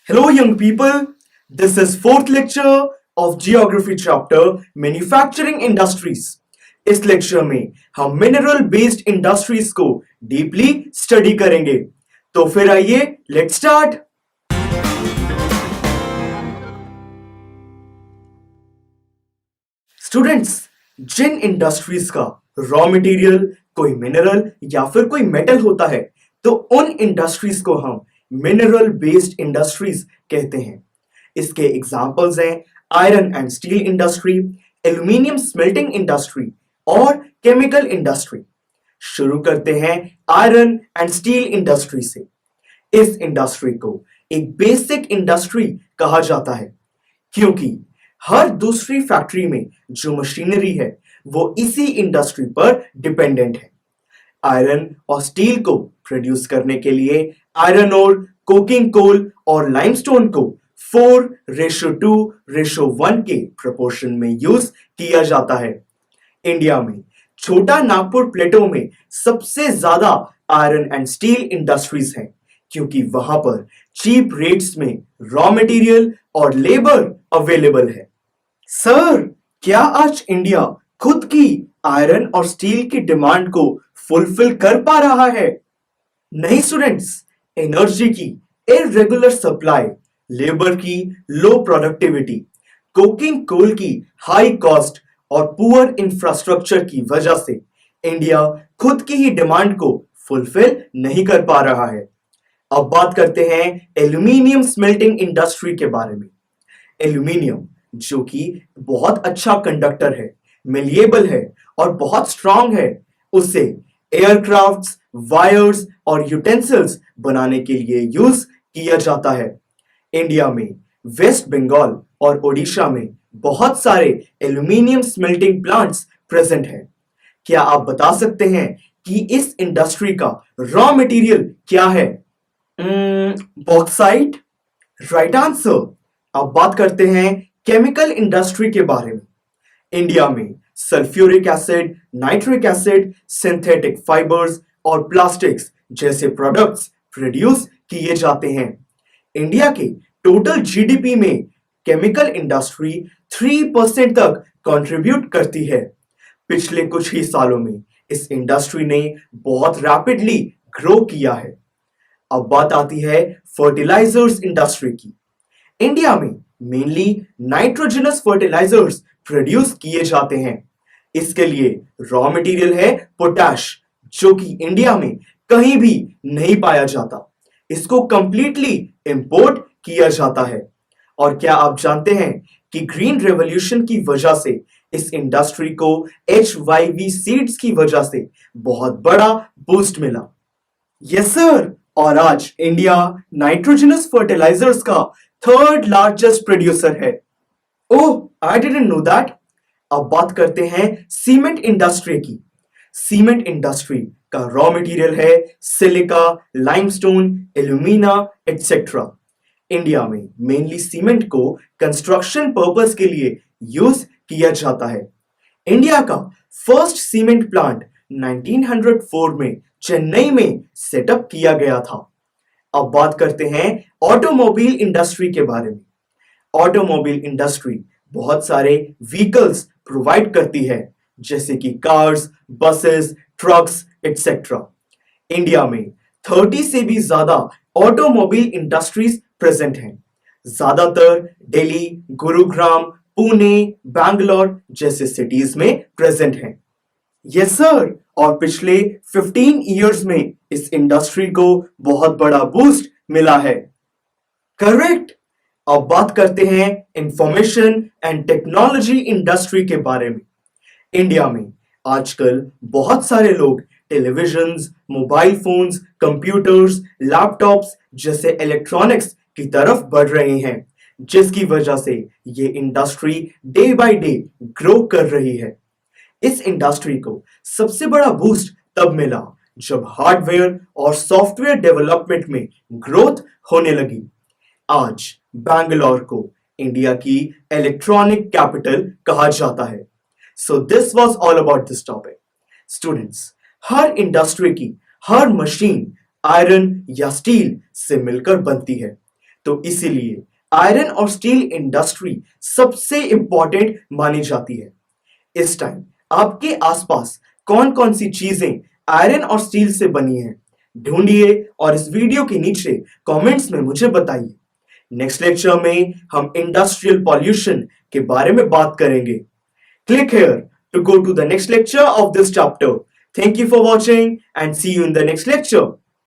Hello, young people. This is fourth lecture of Geography chapter Manufacturing Industries. इस lecture में हम mineral based industries को deeply study करेंगे। तो फिर आइए लेट्स स्टार्ट। स्टूडेंट्स, जिन इंडस्ट्रीज का रॉ मटेरियल कोई मिनरल या फिर कोई मेटल होता है तो उन इंडस्ट्रीज को हम मिनरल बेस्ड इंडस्ट्रीज कहते हैं। इसके एग्जांपल्स हैं iron and steel industry, aluminium smelting industry और केमिकल इंडस्ट्री। शुरू करते हैं आयरन एंड स्टील इंडस्ट्री से। इस इंडस्ट्री को एक बेसिक इंडस्ट्री कहा जाता है क्योंकि हर दूसरी फैक्ट्री में जो मशीनरी है वो इसी इंडस्ट्री पर डिपेंडेंट है। आयरन और स्टील को प्रोड्यूस करने के लिए आयरन और कोकिंग कोल और लाइमस्टोन को 4:2:1 के प्रोपोर्शन में यूज किया जाता है। इंडिया में छोटा नागपुर प्लेटो में सबसे ज्यादा आयरन एंड स्टील इंडस्ट्रीज हैं क्योंकि वहां पर चीप रेट्स में रॉ मटेरियल और लेबर अवेलेबल है। सर, क्या आज इंडिया खुद की आयरन और स्टील की डिमांड को फुलफिल कर पा रहा है? नहीं स्टूडेंट्स, एनर्जी की इरेगुलर सप्लाई, लेबर की लो प्रोडक्टिविटी, कोकिंग कोल की हाई कॉस्ट और पुअर इंफ्रास्ट्रक्चर की वजह से इंडिया खुद की ही डिमांड को फुलफिल नहीं कर पा रहा है। अब बात करते हैं एल्यूमिनियम स्मेल्टिंग इंडस्ट्री के बारे में। एल्यूमिनियम जो कि बहुत अच्छा कंडक्टर है, मेलिएबल है और बहुत स्ट्रांग है, उसे एयरक्राफ्ट्स, वायर्स और यूटेंसिल्स बनाने के लिए यूज किया जाता है। इंडिया में वेस्ट बंगाल और ओडिशा में बहुत सारे एल्यूमिनियम स्मेल्टिंग प्लांट्स प्रेजेंट हैं। क्या आप बता सकते हैं कि इस इंडस्ट्री का रॉ मटेरियल क्या है? Bauxite, right answer. अब बात करते हैं केमिकल इंडस्ट्री के बारे में। इंडिया में sulphuric acid, nitric acid, synthetic fibres और प्लास्टिक्स जैसे प्रोडक्ट्स प्रोड्यूस किए जाते हैं। इंडिया के टोटल जीडीपी में केमिकल इंडस्ट्री 3% तक कंट्रीब्यूट करती है। पिछले कुछ ही सालों में इस इंडस्ट्री ने बहुत रैपिडली ग्रो किया है। अब बात आती है फर्टिलाइजर्स इंडस्ट्री की। इंडिया में मेनली नाइट्रोजनस फर्टिलाइजर्स प्रोड्यूस किए जाते हैं। इसके लिए रॉ मटेरियल है पोटैश, जो कि इंडिया में कहीं भी नहीं पाया जाता। इसको कंप्लीटली इंपोर्ट किया जाता है। और क्या आप जानते हैं कि ग्रीन रेवोल्यूशन की वजह से इस इंडस्ट्री को HYV सीड्स की वजह से बहुत बड़ा बूस्ट मिला? Yes sir. और आज इंडिया नाइट्रोजनस फर्टिलाइजर्स का थर्ड लार्जेस्ट प्रोड्यूसर है। ओह, आई डिडंट नो दैट। अब बात करते हैं सीमेंट इंडस्ट्री की। सीमेंट इंडस्ट्री का रॉ मटेरियल है silica, limestone, alumina etcetera. India में मेनली सीमेंट को कंस्ट्रक्शन पर्पस के लिए यूज किया जाता है। इंडिया का फर्स्ट सीमेंट प्लांट 1904 में चेन्नई में सेटअप किया गया था। अब बात करते हैं ऑटोमोबाइल इंडस्ट्री के बारे में। ऑटोमोबाइल इंडस्ट्री बहुत सारे व्हीकल्स प्रोवाइड करती है जैसे कि cars, buses, trucks etcetera. India में 30 से भी ज्यादा ऑटोमोबाइल इंडस्ट्रीज प्रेजेंट हैं। ज्यादातर दिल्ली, गुरुग्राम, पुणे, बैंगलोर जैसे सिटीज में प्रेजेंट हैं। Yes sir. और पिछले 15 इयर्स में इस इंडस्ट्री को बहुत बड़ा बूस्ट मिला है। करेक्ट। अब बात करते हैं इंफॉर्मेशन एंड टेक्नोलॉजी इंडस्ट्री के बारे में। इंडिया में आजकल बहुत सारे लोग televisions, mobile phones, computers, laptops जैसे इलेक्ट्रॉनिक्स की तरफ बढ़ रहे हैं, जिसकी वजह से ये industry day by day grow कर रही है। इस इंडस्ट्री को सबसे बड़ा बूस्ट तब मिला जब हार्डवेयर और सॉफ्टवेयर डेवलपमेंट में ग्रोथ होने लगी। आज बैंगलोर को इंडिया की इलेक्ट्रॉनिक कैपिटल कहा जाता है। So this was all about this topic. Students, her industry की हर मशीन आयरन या स्टील से मिलकर बनती है। तो इसीलिए आयरन और स्टील इंडस्ट्री सबसे इंपॉर्टेंट मानी जाती है। इस टाइम आपके आसपास कौन कौन सी चीजें आयरन और स्टील से बनी हैं, ढूंढिए और इस वीडियो के नीचे कमेंट्स में मुझे बताइए। नेक्स्ट लेक्चर में हम इंडस्ट्रियल पॉल्यूशन के बारे में बात करेंगे। Click here to go to the next lecture of this chapter. Thank you for watching and see you in the next lecture.